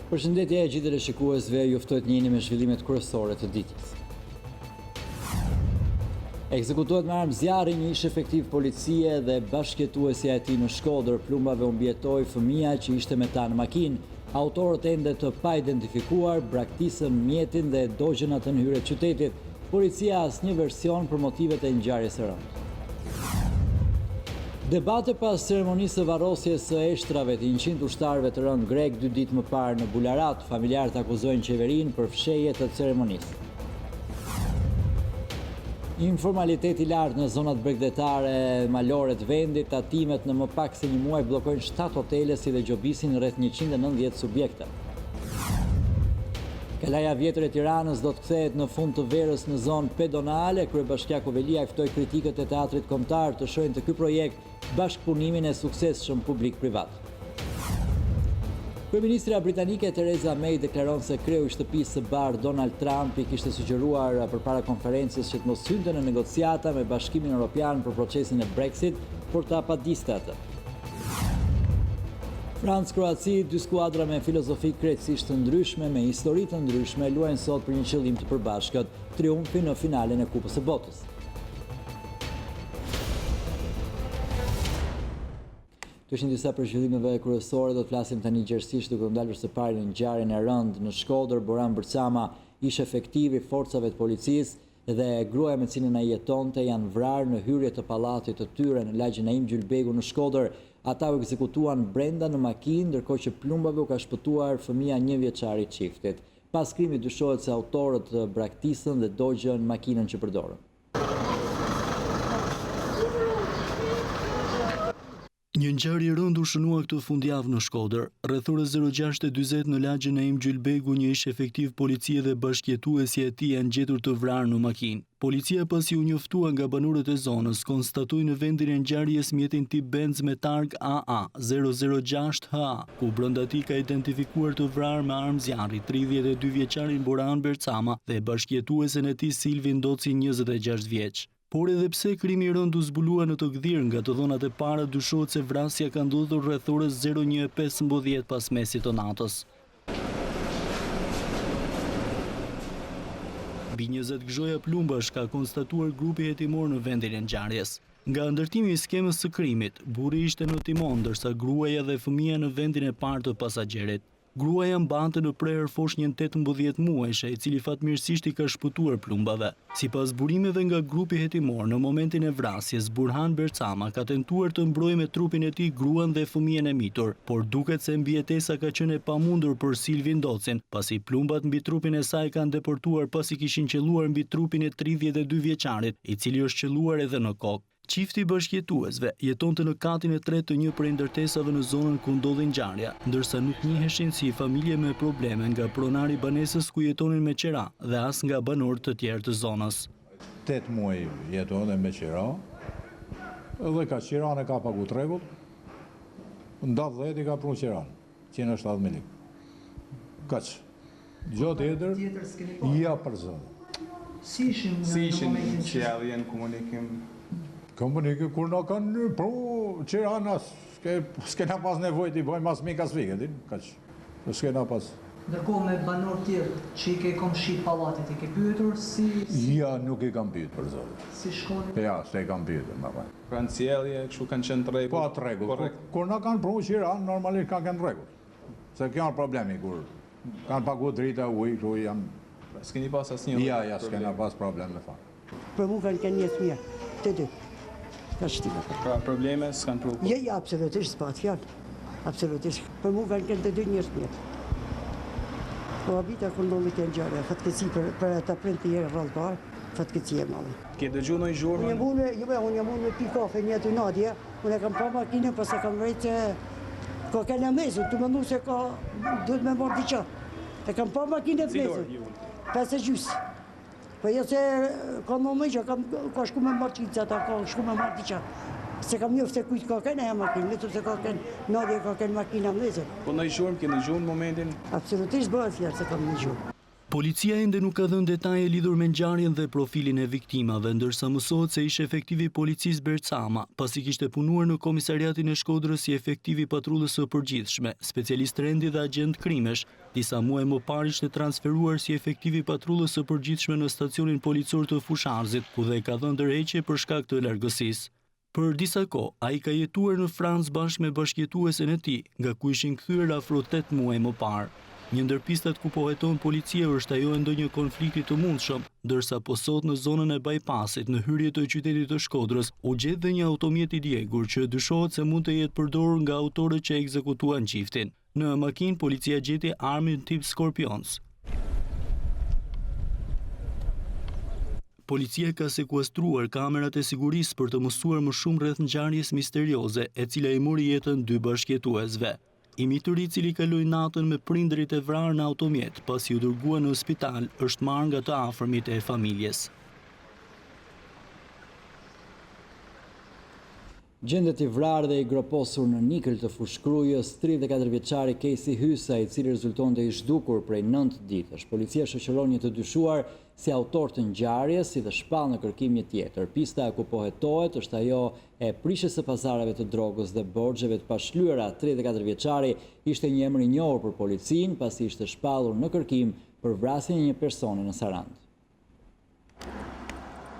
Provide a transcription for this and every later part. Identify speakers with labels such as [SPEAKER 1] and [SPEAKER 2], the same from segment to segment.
[SPEAKER 1] Përshëndetje e gjithë shikuesve, ju ftohet njëni me zhvillimet kryesore të ditës. Ekzekutohet me armë zjarri një ish efektiv policie dhe bashkëjetuesja e tij në Shkodër. Plumbave u mbijetoi fëmia që ishte me ta në makinë. Autorët ende të pa identifikuar braktisën mjetin dhe dogjën atë në hyrje të qytetit. Policia asnjë version për motivet e ngjarjes së rëndë. Debate pas ceremonisë së varrosjes së eshtrave të 100 ushtarëve të rënë grek 2 ditë më parë në Bularat, familjarët akuzojnë qeverinë për fshehje të ceremonisë. Informalitet i lartë në zonat bregdetare malore të vendit, tatimet në më pak se një muaj bllokojnë 7 hotele si dhe gjobisin rreth 190 subjekte. Kalaja vjetër e Tiranës do të kthehet në fund të verës në zonë pedonale. Kryebashkiaku Velia i ftoi kritikët e teatrit kombëtar të shohin të ky projekt bashkëpunimin e suksesshëm publik-privat. Kryeministra britanike Theresa May deklaron se kreu i shtëpisë së bardhë Donald Trump i kishte sugjeruar përpara konferencës që të mos hynte në negociata me Bashkimin Evropian për procesin e Brexit, por ta padiste atë. Francë-Kroaci, 2 skuadra me filozofi krejtësisht të ndryshme, me histori të ndryshme, luajnë sot për një qëllim të përbashkët, triumfi në finalen e Kupës së Botës. Të ishin disa për zhvillimeve kryesore, do të flasim tani gjerësisht duke ndalur së pari në ngjarjen e rëndë në Shkodër. Boran Bërcama, ish efektiv i forcave të policisë dhe gruaja me cilën ai jetonte janë vrarë në hyrje të pallatit të tyre në lagjen Naim Gjylbegu në Shkodër. Ata u ekzekutuan brenda në makinë, ndërkohë që plumbave u ka shpëtuar fëmia 1 vjeçar i çiftit. Pas krimit dyshohet se autorët braktisën dhe dogjën makinën që përdorën.
[SPEAKER 2] Një ngjarje e rëndë u shënua këtë fundjavë në Shkodër. Rreth orës 06:40 në lagjen Naim Gjylbegu, një ish efektiv policie dhe bashkëjetuesi e tij janë gjetur të vrarë në makinë. Policia, pasi u njoftua nga banorët e zonës, konstatoi në vendin e ngjarjes mjetin tip Benz me targ AA 006HA, ku brenda tij ka identifikuar të vrarë me armë zjarri 32 vjeçarin Boran Bercama dhe bashkëjetuesen e tij Silvin Ndoci 26 vjeç. Por edhe pse krimi i rënd u zbulua në të gdhir nga të dhënat e para, dyshohet se vrasja ka ndodhur rreth orës 01:15 pas mesit të natës. Mbi 20 gzhoja plumbash ka konstatuar grupi hetimor në vendin e ngjarjes. Nga ndërtimi i skemës së krimit, burri ishte në timon, ndërsa gruaja dhe fëmia në vendin e parë të pasagjerit. Gruaja mbante në prerë foshnjën 18 muajshe, i cili fatmirësisht i ka shpëtuar plumbave. Sipas burimeve nga grupi hetimor, në momentin e vrasjes, Burhan Bercama ka tentuar të mbrojë me trupin e tij gruan dhe fëmijën e mitur, por duket se mbijetesa ka qenë e pamundur për Silvin Ndocin, pasi plumbat mbi trupin e saj kanë deportuar pasi kishin qelluar mbi trupin e 32 vjeçarit, i cili është qelluar edhe në kokë. Çifti bashkëjetuesve jetonte në katin e 3 të një prej ndërtesave në zonën ku ndodhi ngjarja, ndërsa nuk njiheshin si familje me probleme nga pronari banesës ku jetonin me qira dhe as nga banorët të tjerë të zonës.
[SPEAKER 3] 8 muaj jetonte me qira, dhe ka qiran e ka pagu tregut, ndatë 10 i ka prunë qiran, 170.000 lekë. Kaq. Gjo tjetër, ja për zonë.
[SPEAKER 4] Si ishin që javë jenë komunikim?
[SPEAKER 3] Komunikim kur në kanë pru qiran, s'kena pas nevoj t'i bojmë as mika s'vike, kaq. S'kena pas.
[SPEAKER 4] Ndërkohë me banor tjerë që i ke komshi pallatit, i ke pyetur si...
[SPEAKER 3] Ja, nuk i kam pyet për zonë.
[SPEAKER 4] Si shkoni?
[SPEAKER 3] Ja, se i kam pyetur, ma pa.
[SPEAKER 4] Kanë sjellje, kështu kanë qenë të rregull?
[SPEAKER 3] Po, të rregull. Kur në kanë pru qiran, normalisht kanë qenë rregull. Se kjo është problemi, kur kanë pagu drita ujë, kështu janë...
[SPEAKER 4] S'keni pas asnjë?
[SPEAKER 3] Ja, s'kena pas problem me fakt.
[SPEAKER 5] Për mu kanë kënë njësë mirë, të dy. Ka shtime.
[SPEAKER 4] Pra probleme s'kanë pru?
[SPEAKER 5] Ja, absolutisht, s'pat fjallë. Absolutisht. Për mu kanë kënë të dy njësë mirë. Po abita kur ndolli të ngjarja, fatkeci për ata prind të jere vallëtar, fatkeci e madhe.
[SPEAKER 4] Ke dëgjuar ndonjë zhurmë?
[SPEAKER 5] Unë jam unë me pi kafe një aty natje, unë e kam pa makinën, pas e kam vrejtë ka kanë mesin, tu mendu se ka duhet me marrë diçka. E kam pa makinën të mesin. 5:30. Po jo se ka më që ka shku me marrë qica, ka shku me marrë diçka. Se kam njoftë se kujt ka kënë e makinë, vetëm se ka kënë, natje ka kënë makina mlezër.
[SPEAKER 4] Po në zhurmë, keni zhurmë momentin?
[SPEAKER 5] Absolutisht bëhet fjalë se kam një zhurmë.
[SPEAKER 2] Policia ende nuk ka dhënë detaje lidhur me ngjarjen dhe profilin e viktimave, ndërsa mësohet se ishte efektivi policisë Bercama, pasi kishte punuar në komisariatin e Shkodrës si efektivi patrullës së përgjithshme, specialist rendi dhe agent krimesh. Disa muaj më parë ishte transferuar si efektivi patrullës së përgjithshme në stacionin policor të Fusharzit, ku dhe ka dhënë ndërheqje për shkak të largësisë. Për disa kohë, ai ka jetuar në Francë bashkë me bashkëjetuesen e tij, nga ku ishin kthyer afro 8 muaj më parë. Një ndër pistat ku po heton policia është ajo e ndonjë konflikti të mundshëm, ndërsa po sot në zonën e bypassit në hyrje të qytetit të Shkodrës u gjet dhe një automjet i djegur që dyshohet se mund të jetë përdorur nga autorët që ekzekutuan qiftin. Në makinë policia gjeti armën tip Scorpions. Policia ka sekuestruar kamerat e sigurisë për të mësuar më shumë rreth ngjarjes misterioze, e cila i mori jetën 2 bashkëjetuesve. I mituri i cili kaloi natën me prindërit e vrarë në automjet, pasi u dërguar në spital, është marrë nga të afërmit e familjes.
[SPEAKER 1] Gjendet i vrarë dhe i groposur në nikël të Fushkrujës, 34 vjeçari Kesi Hysa, i cili rezultonte i zhdukur prej 9 ditësh. Policia shoqëron një të dyshuar si autor të ngjarjes, si dhe shpall në kërkim një tjetër. Pista ku po hetohet është ajo e prishjes së pazareve të drogës dhe borxheve të pashlyera. 34 vjeçari ishte një emër i njohur për policinë, pasi ishte shpallur në kërkim për vrasjen e një personi në Sarandë.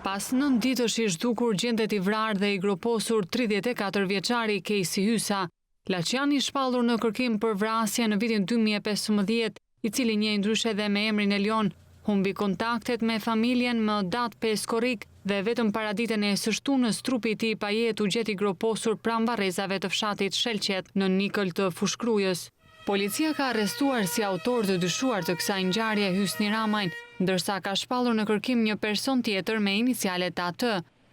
[SPEAKER 6] Pas 9 ditësh i zhdukur, gjendet i vrarë dhe i groposur 34 vjeçari Kesi Hysa, Laçiani i shpallur në kërkim për vrasje në vitin 2015, i cili njeh ndryshe dhe me emrin Elion, humbi kontaktet me familjen më datë 5 korrik dhe vetëm para ditën e së shtunës trupi i tij pa jetë u gjeti groposur pranë varrezave të fshatit Shelqet në nikël të Fushkrujës. Policia ka arrestuar si autor të dyshuar të kësaj ngjarje Hysni Ramajn, ndërsa ka shpallur në kërkim një person tjetër me inicialet AT.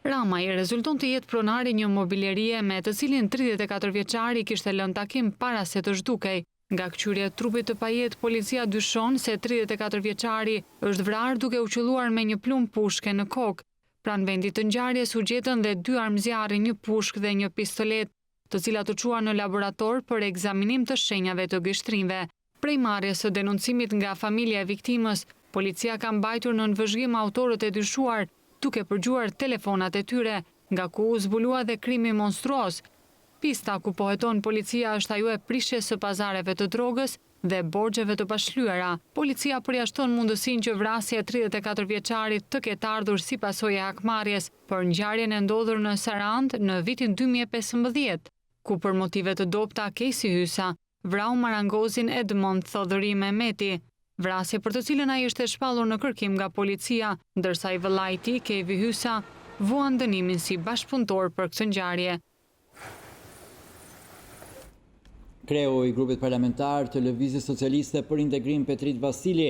[SPEAKER 6] Ramaj rezulton të jetë pronari një mobilerie me të cilin 34 vjeçari kishte lënë takim para se të zhdukej. Nga kqyrja e trupit të pajet, policia dyshon se 34 vjeçari është vrarë duke u qelluar me një plumb pushke në kokë. Pranë vendit të ngjarjes u gjetën dhe 2 armëzjarri, një pushkë dhe një pistolet, të cilat u çuan në laborator për ekzaminim të shenjave të gështrimve. Prej marrjes së denoncimit nga familja e viktimës, policia ka mbajtur në nënvëzhgim autorët e dyshuar, duke përgjuar telefonat e tyre, nga ku u zbulua dhe krimi monstruos. Pista ku po heton policia është ajo e prishjes së pazareve të drogës dhe borxheve të pashlyera. Policia përjashton mundësinë që vrasja e 34 vjeçarit të ketë ardhur si pasojë e hakmarrjes për ngjarjen e ndodhur në Sarandë në vitin 2015, ku për motive të dobta Kesi Hysa vrau marangozin Edmond Thodëri Mehmeti, vrasje për të cilën ai ishte shpallur në kërkim nga policia, ndërsa i vëllai i tij, Kevi Hysa, vuan dënimin si bashkëpunëtor për këtë ngjarje.
[SPEAKER 1] Kreu i grupit parlamentar të Lëvizjes Socialiste për Integrim Petrit Vasili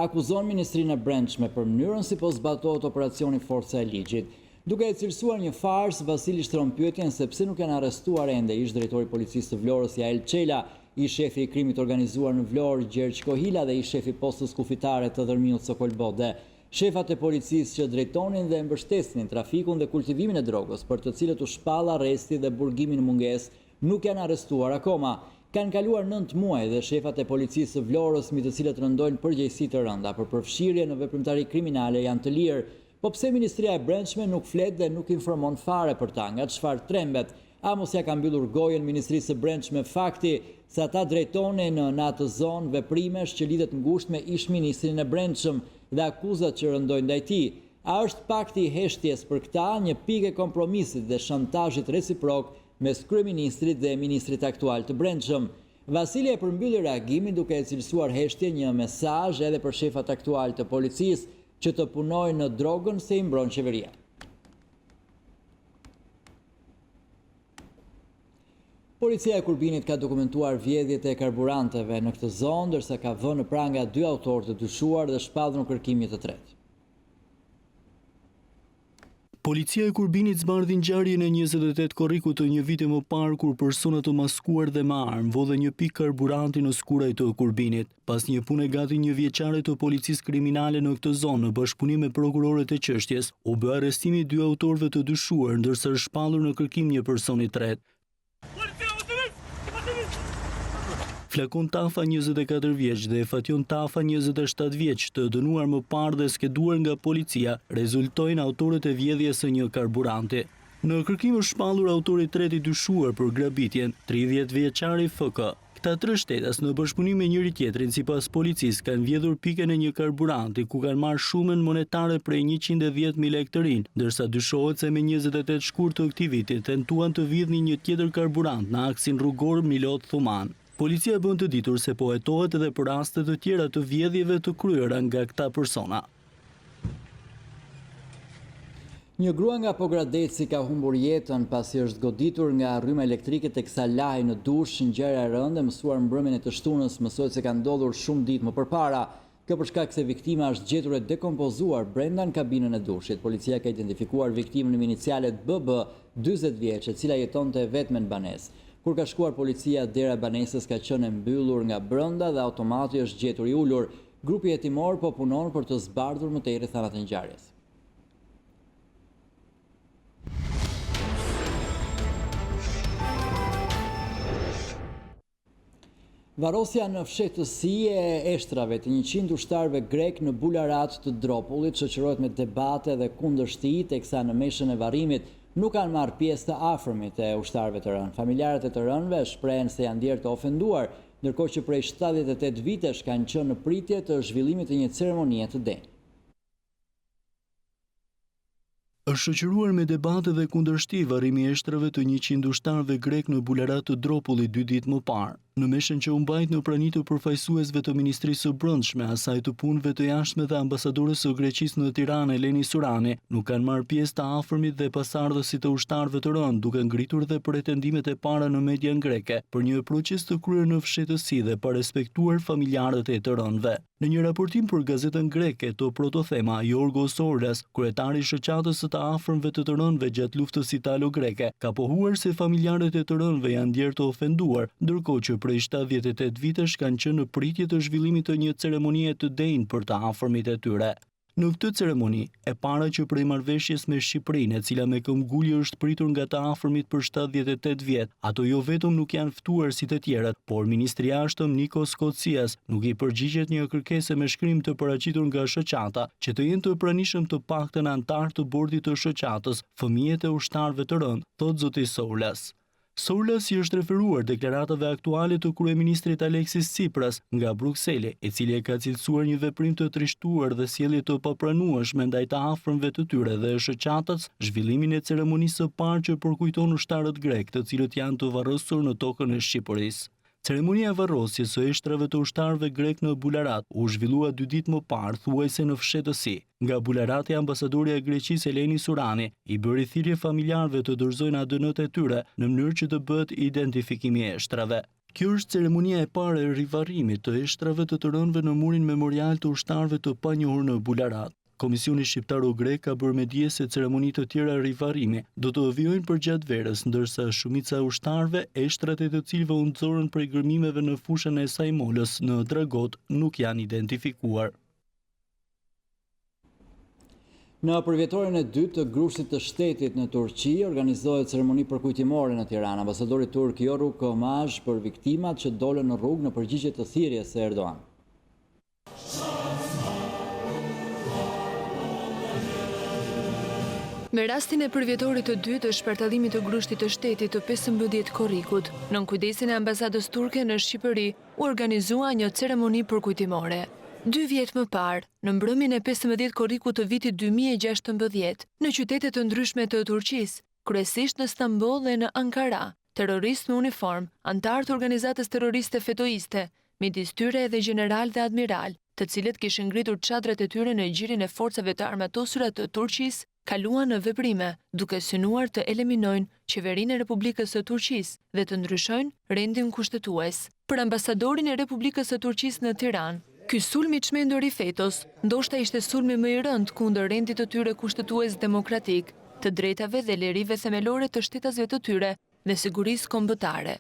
[SPEAKER 1] akuzon Ministrinë e Brendshme për mënyrën si po zbatohet operacioni Forca e Ligjit. Duke e cilësuar një farsë, Vasili shtron pyetjen se pse nuk janë arrestuar ende ish drejtori i policisë të Vlorës Jael Çela, ish shefi i krimit organizuar në Vlorë Gjergj Kohila dhe ish shefi postës kufitare të Dërmiut Sokolbode. Shefat e policisë që drejtonin dhe mbështesnin trafikun dhe kultivimin e drogës, për të cilët u shpall arresti dhe burgimi në mungesë, nuk janë arrestuar akoma. Kanë kaluar 9 muaj dhe shefat e policisë së Vlorës, mbi të cilët rëndojnë përgjegjësi të rënda për përfshirje në veprimtari kriminale, janë të lirë. Po pse Ministria e Brendshme nuk flet dhe nuk informon fare për ta? Nga çfarë trembet? A mos ja ka mbyllur gojën Ministrisë së Brendshme fakti se ata drejtonin në atë zonë veprimesh që lidhet ngushtë me ish-ministrin e Brendshëm dhe akuzat që rëndojnë ndaj tij? A është pakti i heshtjes për këta një pikë e kompromisit dhe shantazhit reciprok mes kryeministrit dhe ministrit aktual të Brendshëm? Vasili e përmbylli reagimin duke e cilësuar heshtje një mesazh edhe për shefat aktual të policisë që të punojnë në drogën se i mbron qeveria. Policia e Kurbinit ka dokumentuar vjedhjet e karburanteve në këtë zonë, ndërsa ka vënë në pranga 2 autorë të dyshuar dhe shpallur në kërkim një të tretë.
[SPEAKER 2] Policia e Kurbinit zbardhi ngjarjen e 28 korrikut të një viti më parë kur persona të maskuar dhe me armë vodhen një pikë karburanti në skuraj të Kurbinit. Pas një pune gati 1 vjeçare të policisë kriminale në këtë zonë në bashkëpunim me prokurorët e çështjes, u bë arrestimi 2 autorëve të dyshuar, ndërsa është shpallur në kërkim një person i tretë. Flakon Tafa 24 vjeç dhe Fatjon Tafa 27 vjeç të dënuar më parë dhe skeduar nga policia rezultojnë autorët e vjedhjes së një karburanti. Në kërkim është shpallur autori i tretë i dyshuar për grabitjen, 30 vjeçari FK. Këta tre shtetas në bashkëpunim me njëri tjetrin sipas policisë kanë vjedhur pikën e një karburanti ku kanë marrë shumën monetare prej 110.000 lekë të rinj, ndërsa dyshohet se me 28 shkurt të këtij viti tentuan të vidhnin një tjetër karburant në aksin rrugor Milot Thuman. Policia bën të ditur se po hetohet edhe për raste të tjera të vjedhjeve të kryera nga këta persona.
[SPEAKER 1] Një grua nga Pogradeci ka humbur jetën pasi është goditur nga rrymë elektrike teksa laj në dush. Ngjarja e rëndë mësuar mbrëmjen e të shtunës mësohet se ka ndodhur shumë ditë më përpara. Kjo për shkak se viktima është gjetur e dekompozuar brenda në kabinën e dushit. Policia ka identifikuar viktimën me inicialet BB, 40 vjeç, e cila jetonte vetëm në banesë. Kur ka shkuar policia, dera e banesës ka qenë e mbyllur nga brenda dhe automati është gjetur i ulur. Grupi hetimor po punon për të zbardhur më tej rrethanat e ngjarjes. Varrosja në fshehtësi e eshtrave të 100 ushtarëve grek në bularat të Dropullit shoqërohet me debate dhe kundërshti, teksa në meshën e varrimit nuk kanë marrë pjesë të afërmit e ushtarëve të rënë. Familjarët e të rënëve shprehen se janë ndjerë të ofenduar, ndërkohë që prej 78 vitesh kanë qenë në pritje të zhvillimit të një ceremonie të denjë.
[SPEAKER 2] Është shoqëruar me debate dhe kundërshti varrimi i eshtrave të 100 ushtarëve grek në bularat të Dropullit 2 ditë më parë. Në meshën që u mbajt në prani të përfaqësuesve të Ministrisë së Brendshme, asaj të punëve të jashtme dhe ambasadores së Greqisë në Tiranë, Eleni Surani, nuk kanë marrë pjesë të afërmit dhe pasardhësit të ushtarëve të rënë, duke ngritur dhe pretendimet e para në median greke për një proces të kryer në fshehtësi dhe pa respektuar familjarët e të rënëve. Në një raportim për gazetën greke, to Protothema, Jorgos Orlas, kryetari i shoqatës së të afërmëve të rënëve gjatë luftës italo-greke, ka pohuar se familjarët e të rënëve janë ndjerë të ofenduar, ndërkohë që prej 78 vitesh kanë qenë në pritje të zhvillimit të një ceremonie të denjë për të afërmit e tyre. Në këtë ceremoni, e para që prej marrëveshjes me Shqipërinë, e cila me këmbgulje është pritur nga të afërmit për 78 vjet, ato jo vetëm nuk janë ftuar si të tjerët, por ministri i jashtëm Nikos Kocias nuk i përgjigjet një kërkesë me shkrim të paraqitur nga shoqata, që të jenë të pranishëm të paktën antar të bordit të shoqatës, fëmijët e ushtarëve të rënë, thot zoti Soulas. Soulas i është referuar deklaratave aktuale të kryeministrit Aleksis Tsipras nga Brukseli, e cili e ka cilësuar një veprim të trishtuar dhe sjellje të papranueshme ndaj të afërmëve të tyre dhe shoqatës, zhvillimin e ceremonisë së parë që përkujton ushtarët grek, të cilët janë të varrosur në tokën e Shqipërisë. Ceremonia e varrosjes së eshtrave të ushtarëve grek në Bularat u zhvillua 2 ditë më parë, thuajse në fshehtësi. Nga Bularati, ambasadori e Greqisë Eleni Surani i bëri thirrje familjarëve të dorëzojnë ADN-t e tyre në mënyrë që të bëhet identifikimi i eshtrave. Kjo është ceremonia e parë e rivarrimit të eshtrave të rënëve në murin memorial të ushtarëve të panjohur në Bularat. Komisioni Shqiptaro-Grek ka bërë me dije se ceremoni të tjera rivarrimi do të vijojnë përgjatë verës, ndërsa shumica e ushtarëve, eshtrat e të cilëve u nxorën prej gërmimeve në fushën e Sajmolës në Dragot, nuk janë identifikuar.
[SPEAKER 1] Në përvjetorin e dytë të grushtit të shtetit në Turqi, organizohet ceremoni përkujtimore në Tiranë. Ambasadori turk jorru omazh për viktimat që dolën në rrugë në përgjigje të thirrjes së Erdogan.
[SPEAKER 6] Me rastin e përvjetorit të dytë të shpartallimit të grushtit të shtetit të 15 korrikut, nën kujdesin e ambasadës turke në Shqipëri, u organizua një ceremoni përkujtimore. 2 vjet më parë, në mbrëmjen e 15 korrikut të vitit 2016, në qytete të ndryshme të Turqisë, kryesisht në Stamboll dhe në Ankara, terroristë në uniform, antar të organizatës terroriste fetoiste, midis tyre edhe general dhe admiral, të cilët kishin ngritur çadrat e tyre në gjirin e forcave të armatosura të Turqisë, kaluan në veprime, duke synuar të eliminojnë qeverinë e Republikës së Turqisë dhe të ndryshojnë rendin kushtetues. Për ambasadorin e Republikës së Turqisë në Tiranë, ky sulm i çmendur i fetos ndoshta ishte sulmi më i rënd kundër rendit të tyre kushtetues demokratik, të drejtave dhe lirive themelore të shtetasve të tyre dhe sigurisë kombëtare.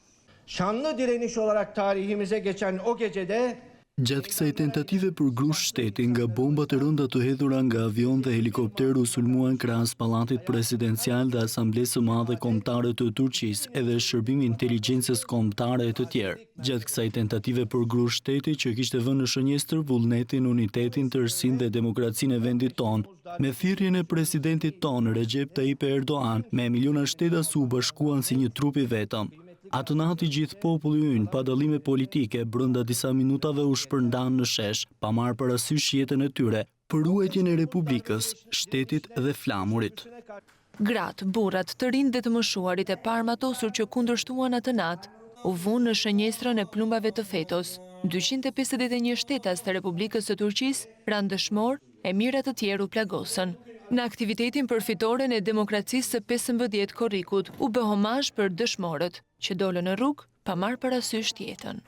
[SPEAKER 7] Şanlı direniş olarak tarihimize geçen o gecede
[SPEAKER 2] Gjatë kësaj tentative për grush shteti nga bombat e rënda të hedhura nga avion dhe helikopter u sulmuan krahas pallatit presidencial dhe Asamblesë së Madhe Kombëtare të Turqisë edhe shërbimi inteligjencës kombëtare e të tjerë. Gjatë kësaj tentative për grush shteti që kishte vënë në shënjestër vullnetin, unitetin, tërësinë dhe demokracinë e vendit ton, me thirrjen e presidentit ton Recep Tayyip Erdogan, me miliona shtetas u bashkuan si një trup i vetëm. Atë natë i gjithë populli ynë, pa dallime politike, brenda disa minutave u shpërndan në shesh, pa marrë parasysh jetën e tyre, për ruajtjen e Republikës, shtetit dhe flamurit.
[SPEAKER 7] Gratë, burrat, të rinj dhe të moshuarit e parmatosur që kundërshtuan atë natë, u vunë në shënjestrën e plumbave të fetos. 251 shtetas të Republikës së Turqisë ranë dëshmor, e mirat të tjerë u plagosën. Në aktivitetin për fitoren e demokracisë së 15 korrikut u bë homazh për dëshmorët që dolën në rrugë pa marrë parasysh jetën.